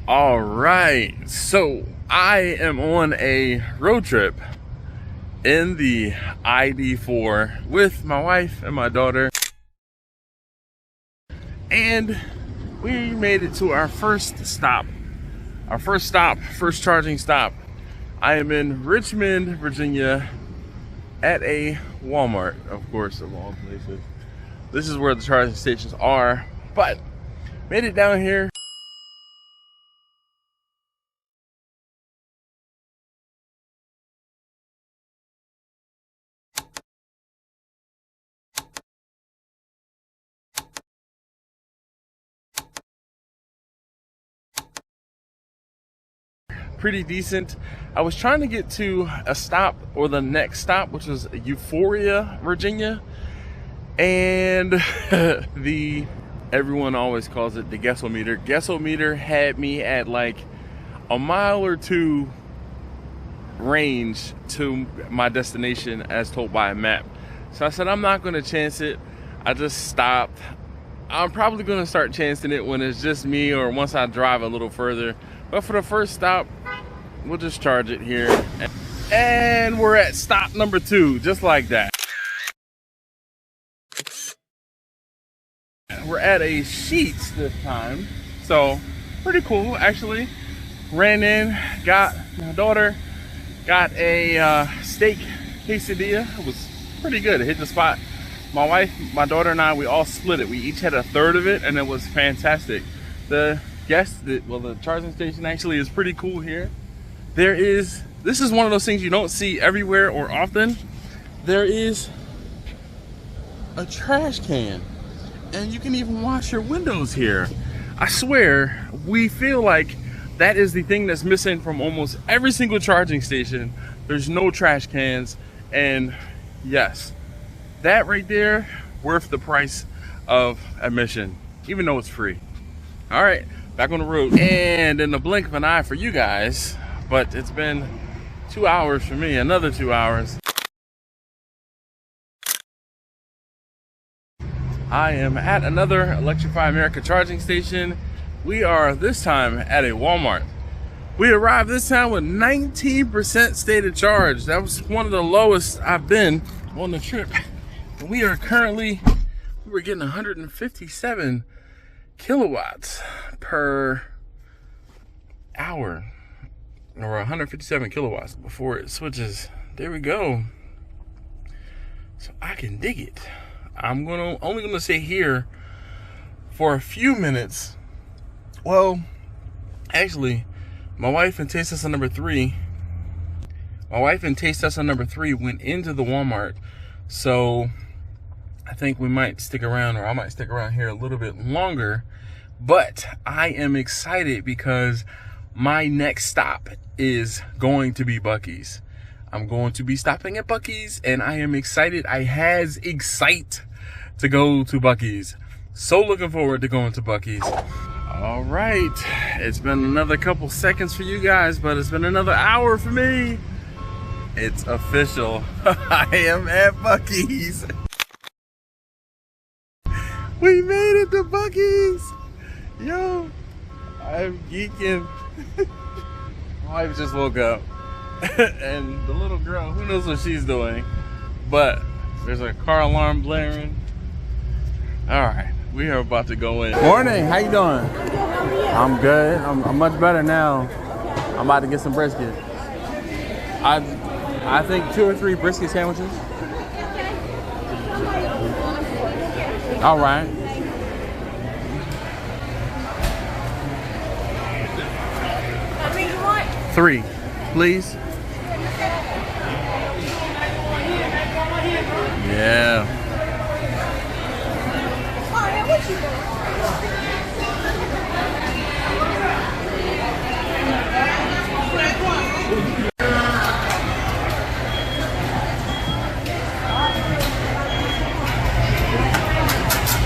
All right, so I am on a road trip in the ID4 with my wife and my daughter, and we made it to our first charging stop. I am in Richmond, Virginia, at a Walmart, of course, of all places. This is where the charging stations are, but made it down here. Pretty decent. I was trying to get to a stop, or the next stop, which was Euphoria, Virginia, and everyone always calls it the guessometer. Guessometer had me at like a mile or two range to my destination as told by a map. So I said, I'm not going to chance it. I just stopped. I'm probably going to start chancing it when it's just me or once I drive a little further. But for the first stop, we'll just charge it here. And we're at stop number 2, just like that. We're at a Sheetz this time. So, pretty cool, actually. Ran in, got my daughter, got a steak quesadilla. It was pretty good. It hit the spot. My wife, my daughter, and I, we all split it. We each had a third of it, and it was fantastic. The charging station actually is pretty cool here. This is one of those things you don't see everywhere or often. There is a trash can, and you can even wash your windows here. I swear, we feel like that is the thing that's missing from almost every single charging station. There's no trash cans, and yes, that right there, worth the price of admission, even though it's free. All right, back on the road, and in the blink of an eye for you guys, but it's been 2 hours for me, another 2 hours. I am at another Electrify America charging station. We are this time at a Walmart. We arrived this time with 19% stated charge. That was one of the lowest I've been on the trip. We are currently, we're getting 157 kilowatts per hour, or 157 kilowatts before it switches. There we go. So I can dig it. I'm only gonna stay here for a few minutes. Well, actually, my wife and taste tester number 3 went into the Walmart, so I think we might stick around, or I might stick around here a little bit longer. But I am excited because my next stop is going to be Buc-ee's. I'm going to be stopping at Buc-ee's, and I am excited. I has excite to go to Buc-ee's. So looking forward to going to Buc-ee's. All right, it's been another couple seconds for you guys, but it's been another hour for me. It's official. I am at Buc-ee's. We made it to Buc-ee's. Yo, I'm geeking. My wife just woke up. And the little girl, who knows what she's doing? But there's a car alarm blaring. All right, we are about to go in. Morning, how you doing? I'm good, how are you? I'm good, I'm much better now. I'm about to get some brisket. I think 2 or 3 brisket sandwiches. All right. How many you want? 3, please. Yeah.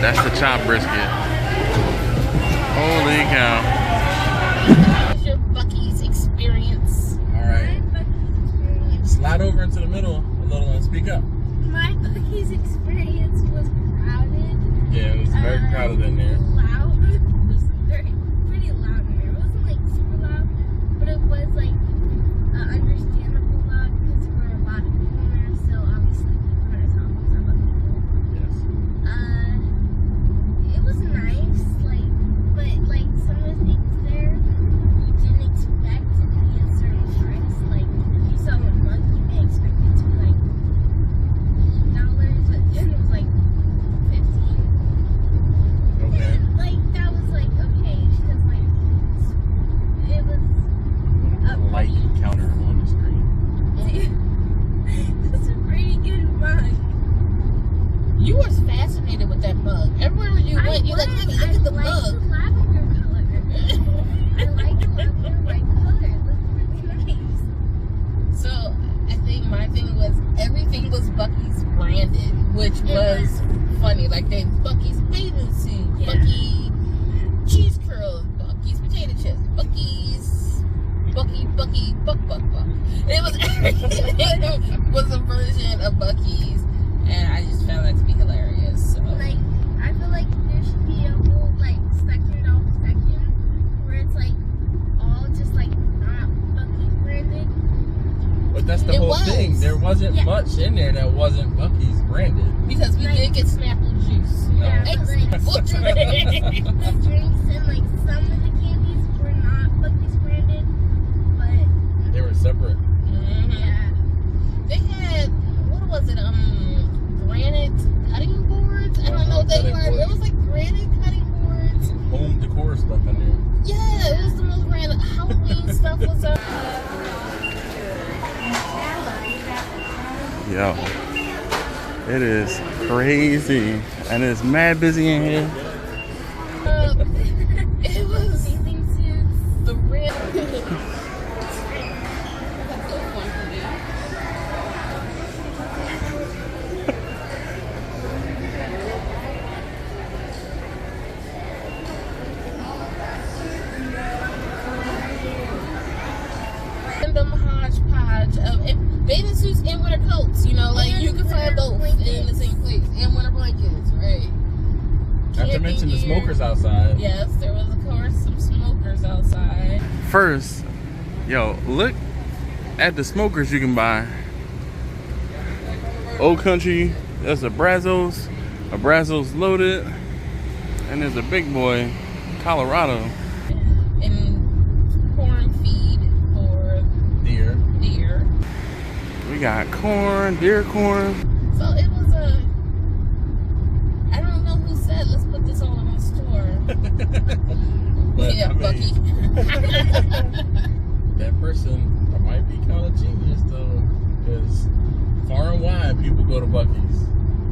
That's the chopped brisket. Holy cow. What's your Buc-ee's experience? Alright. Slide over into the middle a little and speak up. My Buc-ee's experience was crowded. Yeah, it was very crowded in there. Loud. It was pretty loud in there. It wasn't like funny. Like they Buc-ee's bathing suit, Yeah. Buc-ee cheese curls, Buc-ee's potato chips, Buc-ee's Buc-ee Buck. It was everything was a version of Buc-ee's, and I just found that to be hilarious. So. Like, I feel like there should be a whole like section where it's like all just like not Buc-ee branded. But that's the It whole was. thing. There wasn't Yeah. much in there that wasn't Buc-ee's branded. Because we did get Snapple juice. Yeah, but, like, Extra the drink. drinks and like some of the candies were not Buc-ee's branded, but They were separate. yeah. They had, what was it, granite cutting boards? I don't know what they Cutting were. boards. It was like granite cutting boards. Some home decor stuff in there. Yeah, it was the most random. Halloween stuff was up. Yo, it is crazy, and it's mad busy in here. It was Bathing suits. the real. Random hodgepodge of bathing suits and winter coats. You know, like And you can find winter both in the same place, and winter blankets, right? Not to Camping mention the gear. smokers outside. Yes, there was of course some smokers outside. First, yo, look at the smokers you can buy. Old Country, that's a Brazos loaded, and there's a big boy, Colorado. And corn feed for Deer. deer. We got corn, deer corn. So it was I don't know who said, let's put this all in the store. But Yeah, I mean, Buc-ee. that person might be kind of genius though, because far and wide people go to Buc-ee's.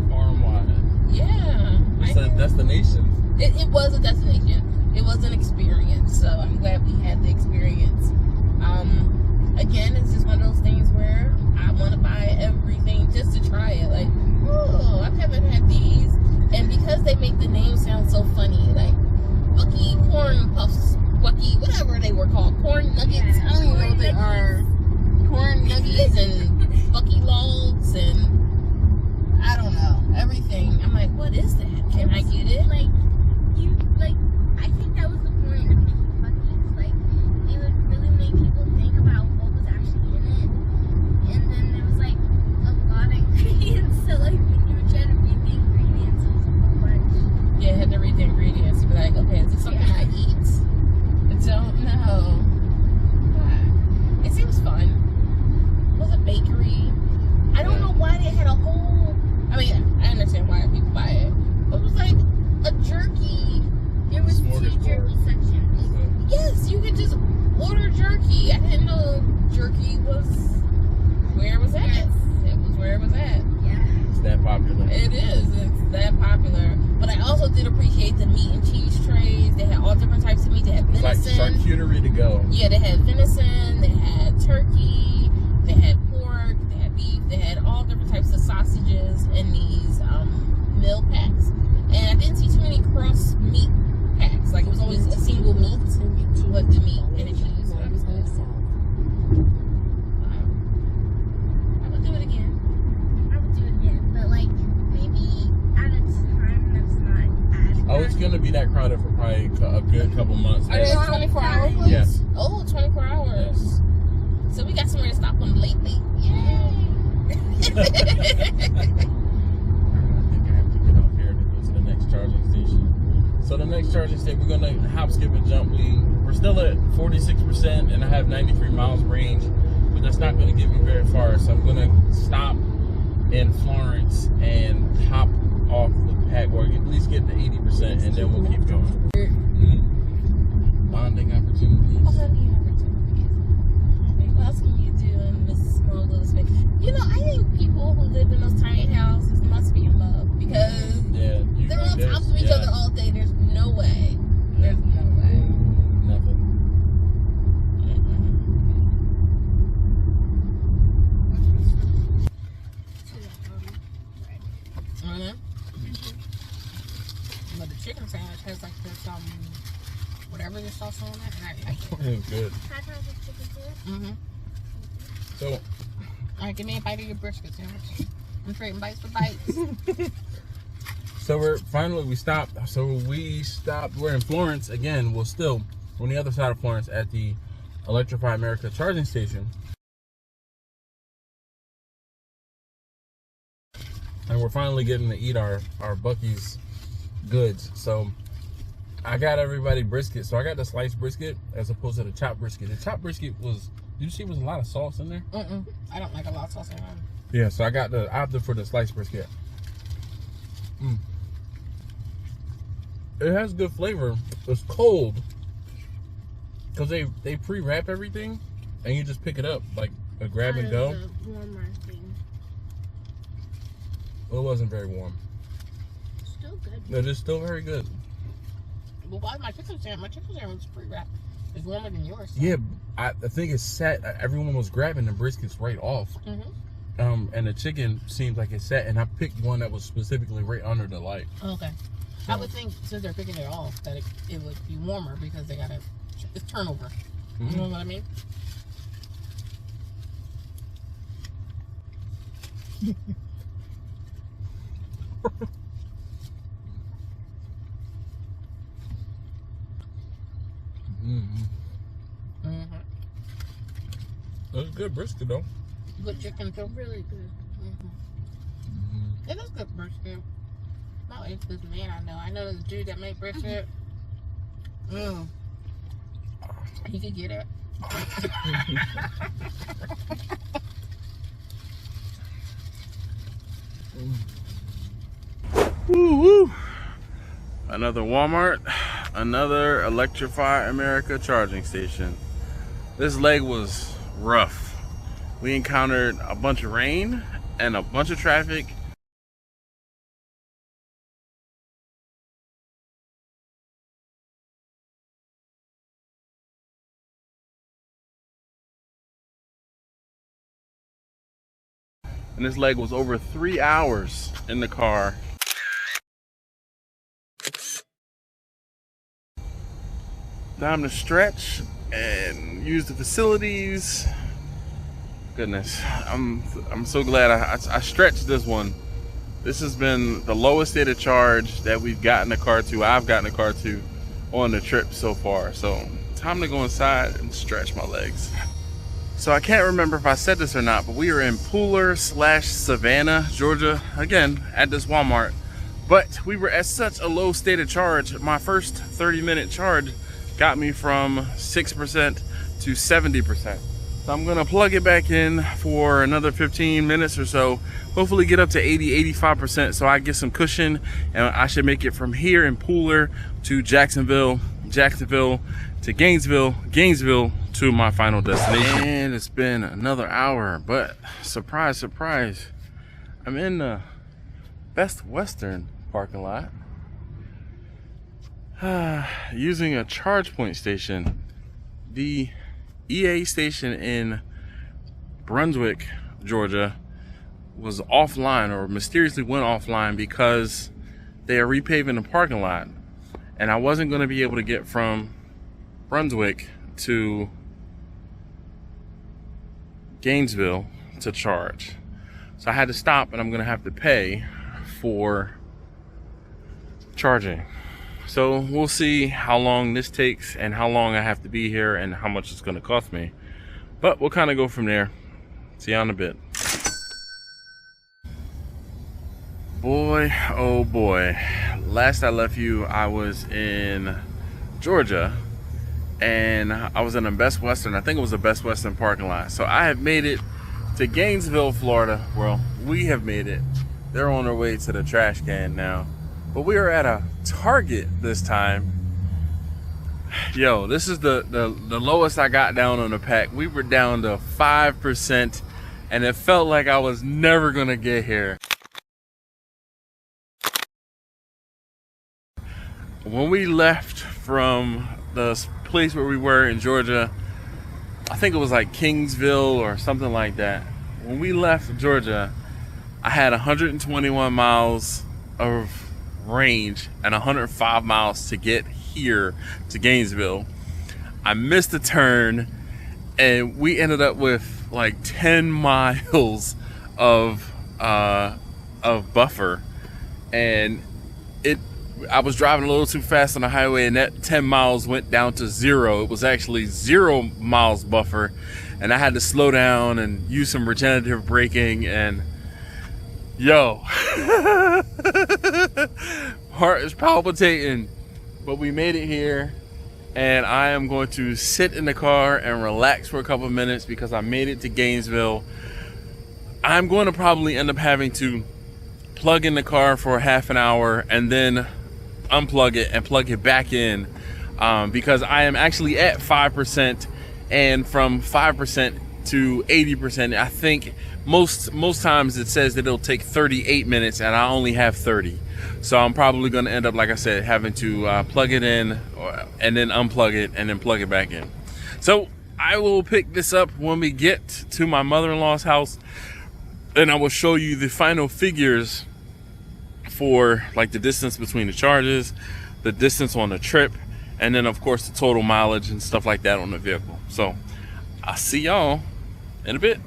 Far and wide. Yeah. It's a destination. It was a destination. It was an experience. So I'm glad we had the experience. Again, it's just one of those things where I want to buy everything just to try it. Like, oh, I haven't had these. And because they make the name sound so funny, like Buc-ee corn puffs, Buc-ee, whatever they were called, corn nuggets. Yeah, I don't even know what they corn are. Corn nuggets and Buc-ee logs and I don't know, everything. I'm like, what is that? Can I get it? Like I think that was the point of making Buc-ee's. Like it would really make people think about what was actually in it, and then there was like a lot of ingredients. So like when you were trying to read the ingredients, it was a whole bunch. Yeah, I had to read the ingredients to be like, okay, is this something I eat? I don't know. It seems fun. It was a bakery. I don't know why they had a whole. I mean, I understand why people buy it, but it was like a jerky. There was two Smorgasbord. jerky sections. Yes, you could just order jerky. I didn't know jerky was where it was at. Yes. It was where it was at. Yeah. It's that popular. It is. It's that popular. But I also did appreciate the meat and cheese trays. They had all different types of meat. They had It's like venison. charcuterie to go. Yeah, they had venison. They had turkey. They had pork. They had beef. They had all different types of sausages in these meal packs. And I didn't see too many cross meat packs. Like it was always a single meat with the meat and the cheese. So that was good. I would do it again. I would do it again, but like maybe at a time that's not as Oh, it's gonna be that crowded for probably a good couple months. Are they 24-hour plates? Yes. Oh, 24 hours. Yes. So we got somewhere to stop on late. Yay! I think I have to get off here to go to the next charging station. So the next charging station, we're gonna hop, skip, and jump. We're still at 46%, and I have 93 miles range, but that's not gonna get me very far. So I'm gonna stop in Florence and hop off the pack, or at least get to 80%, and then we'll keep going. Bonding opportunities. What else can you do in this small little space? You know, I think people who live in those tiny houses must be in love because Yeah, they're on top of each other all day. There's no way. There's no way. Nothing. It's good. Can I try this chicken too? Mm-hmm. So, All right, give me a bite of your brisket sandwich. I'm trading bites for bites. so we stopped. We're in Florence again. We're still on the other side of Florence at the Electrify America charging station. And we're finally getting to eat our Buc-ee's goods. So I got everybody brisket. So I got the sliced brisket as opposed to the chopped brisket. The chopped brisket was, did you see was a lot of sauce in there? I don't like a lot of sauce in mine. Yeah, so I opted for the sliced brisket. It has good flavor. It's cold because they pre-wrap everything and you just pick it up like a grab and go. The warmer thing. It wasn't very warm. Still good. It is still very good. Well, why my chicken sandwich is pre-wrapped. It's warmer than yours. So. Yeah, I think it's set. Everyone was grabbing the briskets right off. And the chicken seems like it's set, and I picked one that was specifically right under the light. Okay. So, I would think since they're picking it off that it would be warmer because they got it's turnover. You know what I mean? It's good brisket though. Good chicken too. Really good. It is good brisket. No, it's this man I know. I know the dude that made brisket. He could get it. Woo-woo. Another Walmart, another Electrify America charging station. This leg was rough. We encountered a bunch of rain and a bunch of traffic. And this leg was over 3 hours in the car. Time to stretch and use the facilities. Goodness, I'm so glad I stretched this one. This has been the lowest state of charge that we've gotten a car to. I've gotten a car to on the trip so far. So time to go inside and stretch my legs. So I can't remember if I said this or not, but we are in Pooler/Savannah, Georgia, again at this Walmart. But we were at such a low state of charge. My first 30-minute charge got me from 6% to 70%. So I'm gonna plug it back in for another 15 minutes or so. Hopefully get up to 80–85% so I get some cushion, and I should make it from here in Pooler to Jacksonville, Jacksonville to Gainesville, Gainesville to my final destination. And it's been another hour, but surprise, surprise, I'm in the Best Western parking lot. Using a charge point station. The EA station in Brunswick, Georgia was offline, or mysteriously went offline because they are repaving the parking lot, and I wasn't going to be able to get from Brunswick to Gainesville to charge. So I had to stop, and I'm going to have to pay for charging. So we'll see how long this takes and how long I have to be here and how much it's going to cost me. But we'll kind of go from there. See you in a bit. Boy, oh boy. Last I left you, I was in Georgia. And I was in a Best Western. I think it was a Best Western parking lot. So I have made it to Gainesville, Florida. Well, we have made it. They're on their way to the trash can now. But we are at a Target this time. Yo, this is the lowest I got down on the pack. We were down to 5%, and it felt like I was never gonna get here. When we left from the place where we were in Georgia, I think it was like Kingsville or something like that. When we left Georgia, I had 121 miles of range and 105 miles to get here to Gainesville. I missed a turn, and we ended up with like 10 miles of buffer, and I was driving a little too fast on the highway, and that 10 miles went down to 0. It was actually 0 miles buffer, and I had to slow down and use some regenerative braking, and yo, heart is palpitating, but we made it here, and I am going to sit in the car and relax for a couple of minutes because I made it to Gainesville. I'm going to probably end up having to plug in the car for half an hour and then unplug it and plug it back in, because I am actually at 5%, and from 5% to 80%, I think most times it says that it'll take 38 minutes, and I only have 30. So I'm probably going to end up, like I said, having to plug it in and then unplug it and then plug it back in. So I will pick this up when we get to my mother-in-law's house, and I will show you the final figures for like the distance between the charges, the distance on the trip, and then of course the total mileage and stuff like that on the vehicle. So I'll see y'all in a bit.